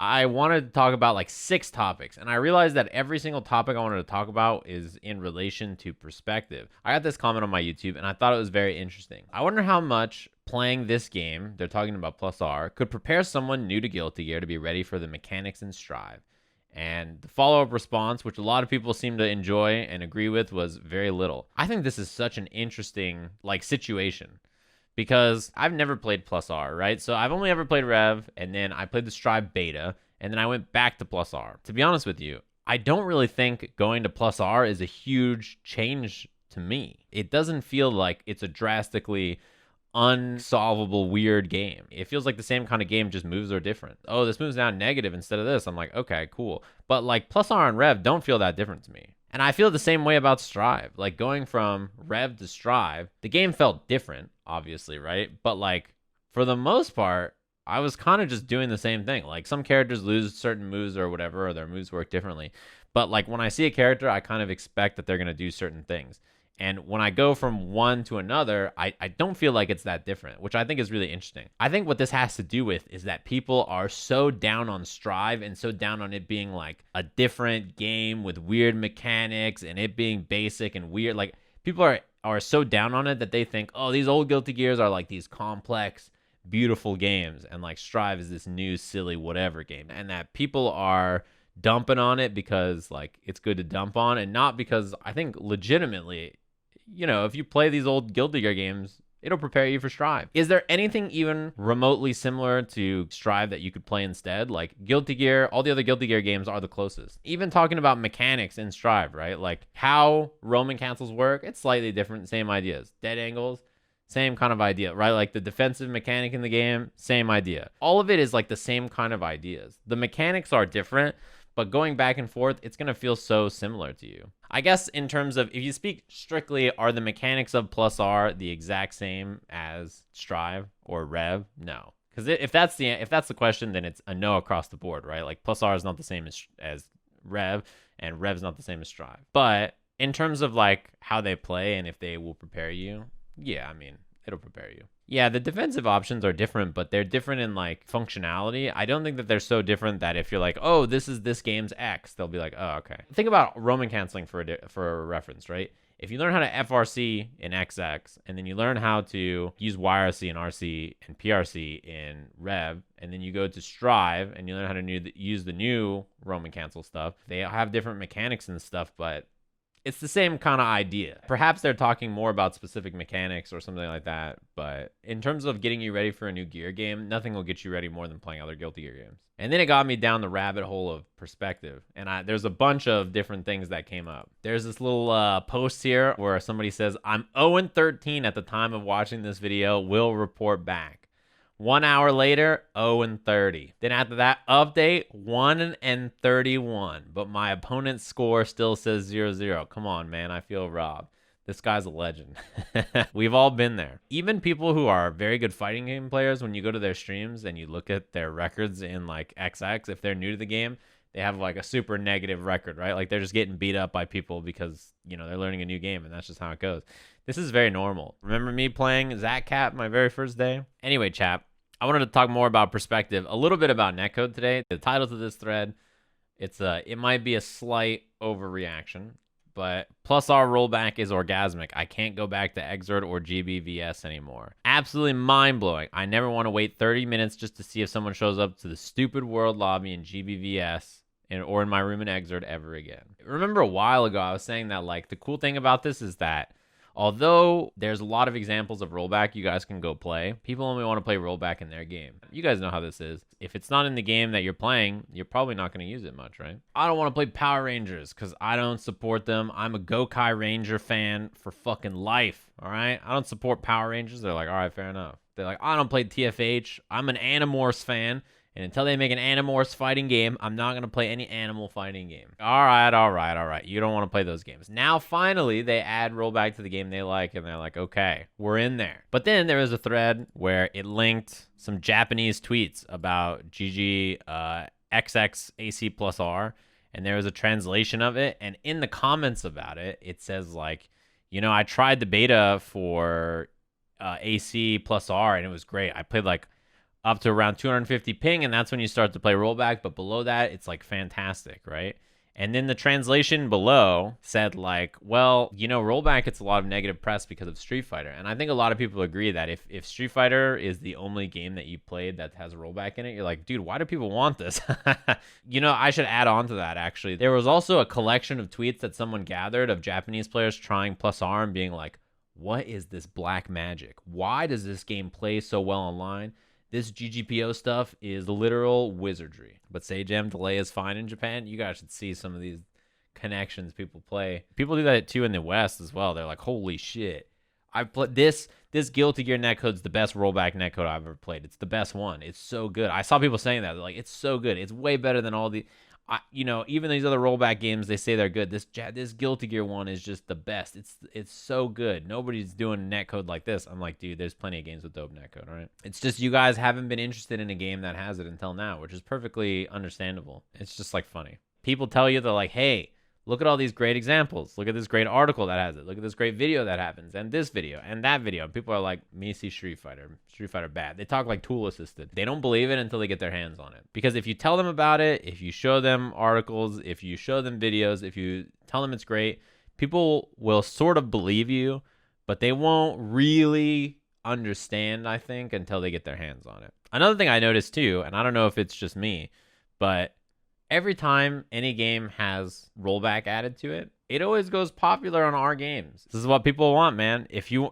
I wanted to talk about like 6 topics, and I realized that every single topic I wanted to talk about is in relation to perspective. I got this comment on my YouTube, and I thought it was very interesting. I wonder how much playing this game, they're talking about plus R, could prepare someone new to Guilty Gear to be ready for the mechanics in Strive. And the follow-up response, which a lot of people seem to enjoy and agree with, was very little. I think this is such an interesting situation because I've never played plus R, right? So I've only ever played Rev, and then I played the Strive beta, and then I went back to plus R. To be honest with you, I don't really think going to plus R is a huge change to me. It doesn't feel like it's a drastically unsolvable weird game. It feels like the same kind of game, just moves are different. Oh, this moves now negative instead of this. I'm like, okay, cool. But like plus R and Rev don't feel that different to me. And I feel the same way about Strive. Like going from Rev to Strive, the game felt different, obviously, right? But like for the most part, I was kind of just doing the same thing. Like some characters lose certain moves or whatever, or their moves work differently. But like when I see a character, I kind of expect that they're going to do certain things. And when I go from one to another, I don't feel like it's that different, which I think is really interesting. I think what this has to do with is that people are so down on Strive and so down on it being like a different game with weird mechanics and it being basic and weird. Like people are so down on it that they think, oh, these old Guilty Gears are like these complex, beautiful games. And like Strive is this new, silly, whatever game. And that people are dumping on it because like it's good to dump on and not because I think legitimately, if you play these old Guilty Gear games, it'll prepare you for Strive. Is there anything even remotely similar to Strive that you could play instead? Like Guilty Gear, all the other Guilty Gear games are the closest. Even talking about mechanics in Strive, right? Like how Roman cancels work, it's slightly different, same ideas. Dead angles, same kind of idea, right? Like the defensive mechanic in the game, same idea. All of it is like the same kind of ideas. The mechanics are different, but going back and forth, it's going to feel so similar to you. I guess in terms of, if you speak strictly, are the mechanics of plus R the exact same as Strive or Rev? No. Because if that's the question, then it's a no across the board, right? Like plus R is not the same as Rev, and Rev's not the same as Strive. But in terms of like how they play and if they will prepare you, yeah, I mean, it'll prepare you. Yeah, the defensive options are different, but they're different in like functionality. I don't think that they're so different that if you're like, oh, this is this game's X, they'll be like, oh, okay. Think about Roman canceling for a reference, right? If you learn how to FRC in XX, and then you learn how to use YRC and RC and PRC in Rev, and then you go to Strive and you learn how to use the new Roman cancel stuff, they have different mechanics and stuff, but it's the same kind of idea. Perhaps they're talking more about specific mechanics or something like that, but in terms of getting you ready for a new Gear game, nothing will get you ready more than playing other Guilty Gear games. And then it got me down the rabbit hole of perspective, and there's a bunch of different things that came up. There's this little post here where somebody says, I'm 0-13 at the time of watching this video, will report back. 1 hour later, 0-30. Then after that update, 1-31. But my opponent's score still says 0-0. Come on, man. I feel robbed. This guy's a legend. We've all been there. Even people who are very good fighting game players, when you go to their streams and you look at their records in like XX, if they're new to the game, they have like a super negative record, right? Like they're just getting beat up by people because, they're learning a new game and that's just how it goes. This is very normal. Remember me playing ZCAP my very first day? Anyway, chap, I wanted to talk more about perspective, a little bit about Netcode today. The title to this thread, it might be a slight overreaction, but plus R rollback is orgasmic. I can't go back to Exert or GBVS anymore. Absolutely mind-blowing. I never want to wait 30 minutes just to see if someone shows up to the stupid world lobby in GBVS or in my room in Exert ever again. Remember a while ago, I was saying that like the cool thing about this is that although there's a lot of examples of rollback you guys can go play, people only want to play rollback in their game. You guys know how this is. If it's not in the game that you're playing, you're probably not going to use it much, right? I don't want to play Power Rangers because I don't support them. I'm a Gokai Ranger fan for fucking life, all right? I don't support Power Rangers. They're like, all right, fair enough. They're like, I don't play TFH. I'm an Animorphs fan. And until they make an Animorphs fighting game, I'm not going to play any animal fighting game. All right. You don't want to play those games. Now, finally, they add rollback to the game they like, and they're like, okay, we're in there. But then there was a thread where it linked some Japanese tweets about GGXXACR, and there was a translation of it. And in the comments about it, it says, like, I tried the beta for AC+R, and it was great. I played, like, up to around 250 ping, and that's when you start to play rollback. But below that, it's like fantastic, right? And then the translation below said like, well, you know, rollback gets a lot of negative press because of Street Fighter. And I think a lot of people agree that if Street Fighter is the only game that you played that has a rollback in it, you're like, dude, why do people want this? You know, I should add on to that, actually. There was also a collection of tweets that someone gathered of Japanese players trying +R and being like, what is this black magic? Why does this game play so well online? This GGPO stuff is literal wizardry. But Sajam delay is fine in Japan. You guys should see some of these connections people play. People do that too in the West as well. They're like, holy shit. I've played this Guilty Gear netcode's the best rollback netcode I've ever played. It's the best one. It's so good. I saw people saying that. They're like, it's so good. It's way better than all the... you know, even these other rollback games, they say they're good. This Guilty Gear one is just the best. It's so good. Nobody's doing netcode like this. I'm like, dude, there's plenty of games with dope netcode, all right? It's just you guys haven't been interested in a game that has it until now, which is perfectly understandable. It's just like funny. People tell you, they're like, hey, look at all these great examples. Look at this great article that has it. Look at this great video that happens, and this video, and that video. And people are like, me see Street Fighter bad. They talk like tool assisted. They don't believe it until they get their hands on it. Because if you tell them about it, if you show them articles, if you show them videos, if you tell them it's great, people will sort of believe you, but they won't really understand, I think, until they get their hands on it. Another thing I noticed too, and I don't know if it's just me, but every time any game has rollback added to it, it always goes popular on our games. This is what people want, man.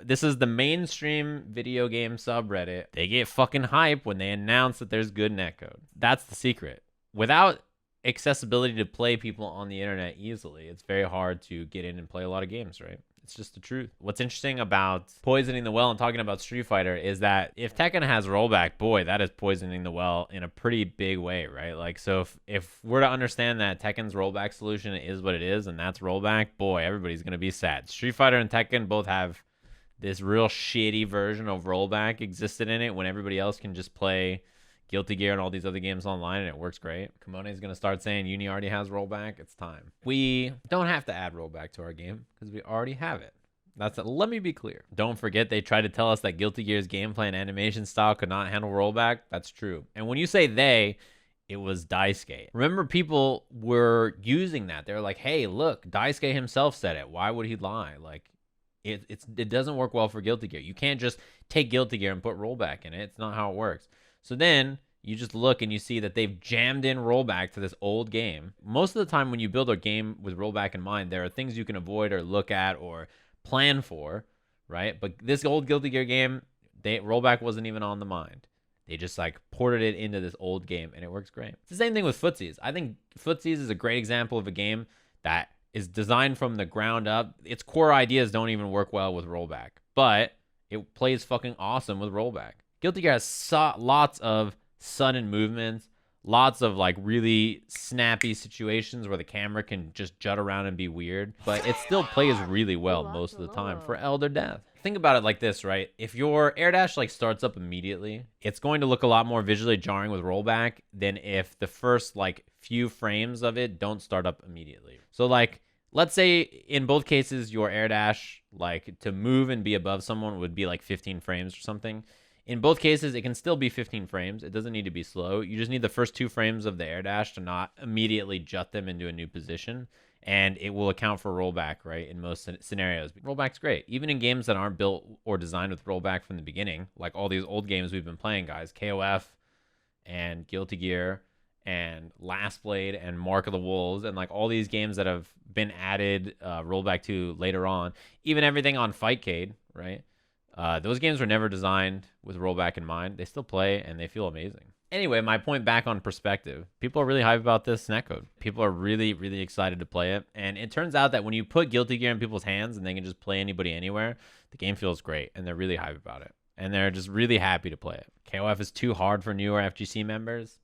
This is the mainstream video game subreddit. They get fucking hype when they announce that there's good netcode. That's the secret. Without accessibility to play people on the internet easily, it's very hard to get in and play a lot of games, right? It's just the truth. What's interesting about poisoning the well and talking about Street Fighter is that if Tekken has rollback, boy, that is poisoning the well in a pretty big way, right? Like, so if we're to understand that Tekken's rollback solution is what it is, and that's rollback, boy, everybody's going to be sad. Street Fighter and Tekken both have this real shitty version of rollback existed in it when everybody else can just play Guilty Gear and all these other games online, and it works great. Kimone is going to start saying Uni already has rollback. It's time. We don't have to add rollback to our game because we already have it. Let me be clear. Don't forget they tried to tell us that Guilty Gear's gameplay and animation style could not handle rollback. That's true. And when you say they, it was Daisuke. Remember, people were using that. They were like, hey, look, Daisuke himself said it. Why would he lie? Like, it doesn't work well for Guilty Gear. You can't just take Guilty Gear and put rollback in it. It's not how it works. So then you just look and you see that they've jammed in rollback to this old game. Most of the time when you build a game with rollback in mind, there are things you can avoid or look at or plan for, right? But this old Guilty Gear game, rollback wasn't even on the mind. They just like ported it into this old game, and it works great. It's the same thing with Footsies. I think Footsies is a great example of a game that is designed from the ground up. Its core ideas don't even work well with rollback, but it plays fucking awesome with rollback. Guilty Gear has lots of sudden movements, lots of like really snappy situations where the camera can just jut around and be weird, but it still plays really well most of the time for Elder Death. Think about it like this, right? If your air dash like starts up immediately, it's going to look a lot more visually jarring with rollback than if the first like few frames of it don't start up immediately. So like, let's say in both cases, your air dash, like to move and be above someone would be like 15 frames or something. In both cases, it can still be 15 frames. It doesn't need to be slow. You just need the first 2 frames of the air dash to not immediately jut them into a new position, and it will account for rollback, right, in most scenarios. Rollback's great. Even in games that aren't built or designed with rollback from the beginning, like all these old games we've been playing, guys, KOF and Guilty Gear and Last Blade and Mark of the Wolves, and like all these games that have been added rollback to later on, even everything on Fightcade, right? Those games were never designed with rollback in mind. They still play, and they feel amazing. Anyway, my point back on perspective. People are really hyped about this netcode. People are really, really excited to play it. And it turns out that when you put Guilty Gear in people's hands and they can just play anybody anywhere, the game feels great, and they're really hyped about it. And they're just really happy to play it. KOF is too hard for newer FGC members.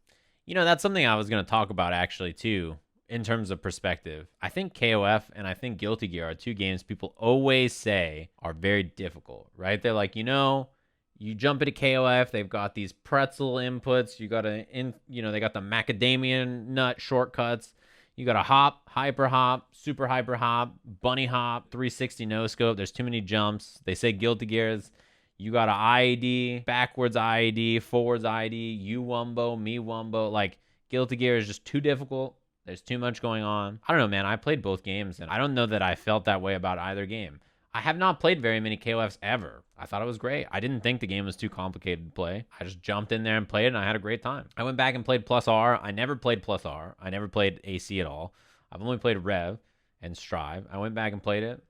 You know, that's something I was going to talk about, actually, too. In terms of perspective, I think KOF and I think Guilty Gear are 2 games people always say are very difficult, right? They're like, you know, you jump into KOF, they've got these pretzel inputs, they got the macadamia nut shortcuts, you got to hop, hyper hop, super hyper hop, bunny hop, 360 no scope. There's too many jumps. They say Guilty Gear is, You got an IED, backwards IED, forwards IED, you wumbo, me wumbo. Like, Guilty Gear is just too difficult. There's too much going on. I don't know, man. I played both games, and I don't know that I felt that way about either game. I have not played very many KOFs ever. I thought it was great. I didn't think the game was too complicated to play. I just jumped in there and played it, and I had a great time. I went back and played +R. I never played +R. I never played AC at all. I've only played Rev and Strive. I went back and played it.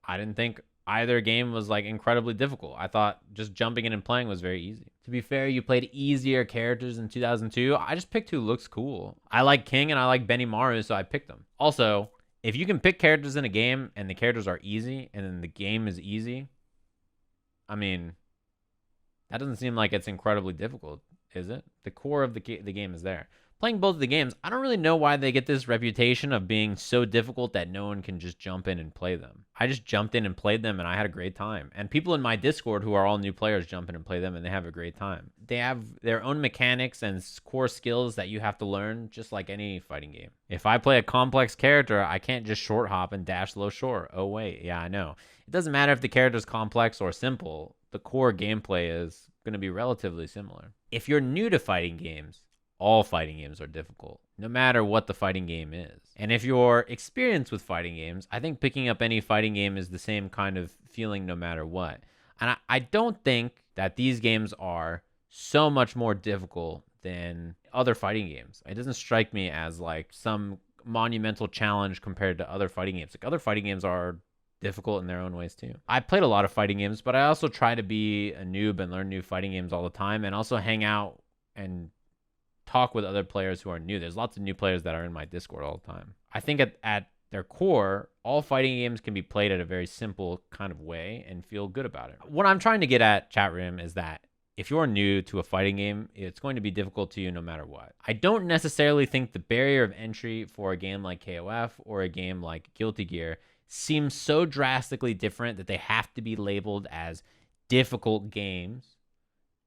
I didn't think either game was like incredibly difficult. I thought just jumping in and playing was very easy. To be fair, you played easier characters in 2002. I just picked who looks cool. I like King and I like Benimaru, so I picked them. Also, if you can pick characters in a game and the characters are easy and then the game is easy, I mean, that doesn't seem like it's incredibly difficult, is it? The core of the game is there. Playing both of the games, I don't really know why they get this reputation of being so difficult that no one can just jump in and play them. I just jumped in and played them, and I had a great time. And people in my Discord who are all new players jump in and play them, and they have a great time. They have their own mechanics and core skills that you have to learn, just like any fighting game. If I play a complex character, I can't just short hop and dash low short. Oh, wait. Yeah, I know. It doesn't matter if the character is complex or simple. The core gameplay is going to be relatively similar. If you're new to fighting games, all fighting games are difficult, no matter what the fighting game is. And if you're experienced with fighting games, I think picking up any fighting game is the same kind of feeling no matter what. And I don't think that these games are so much more difficult than other fighting games. It doesn't strike me as like some monumental challenge compared to other fighting games. Like, other fighting games are difficult in their own ways too. I played a lot of fighting games, but I also try to be a noob and learn new fighting games all the time, and also hang out and talk with other players who are new. There's lots of new players that are in my Discord all the time. I think at their core, all fighting games can be played at a very simple kind of way and feel good about it. What I'm trying to get at, chat room, is that if you're new to a fighting game, it's going to be difficult to you no matter what. I don't necessarily think the barrier of entry for a game like KOF or a game like Guilty Gear seems so drastically different that they have to be labeled as difficult games,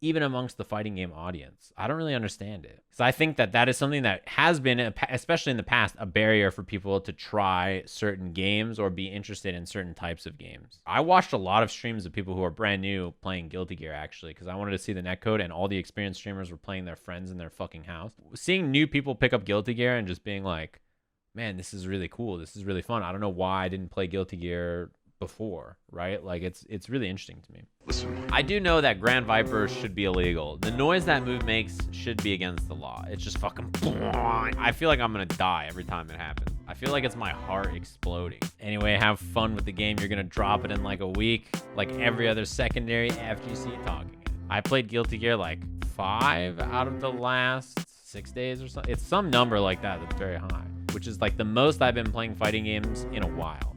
even amongst the fighting game audience. I don't really understand it. Because I think that is something that has been, especially in the past, a barrier for people to try certain games or be interested in certain types of games. I watched a lot of streams of people who are brand new playing Guilty Gear, actually, because I wanted to see the netcode, and all the experienced streamers were playing their friends in their fucking house. Seeing new people pick up Guilty Gear and just being like, man, this is really cool. This is really fun. I don't know why I didn't play Guilty Gear before, right? Like, it's really interesting to me. Listen, I do know that Grand Viper should be illegal. The noise that move makes should be against the law. It's just fucking, I feel like I'm gonna die every time it happens. I feel like it's my heart exploding. Anyway, have fun with the game. You're gonna drop it in like a week, like every other secondary FGC talking. I played Guilty Gear like 5 out of the last 6 days or something. It's some number like that that's very high, which is like the most I've been playing fighting games in a while.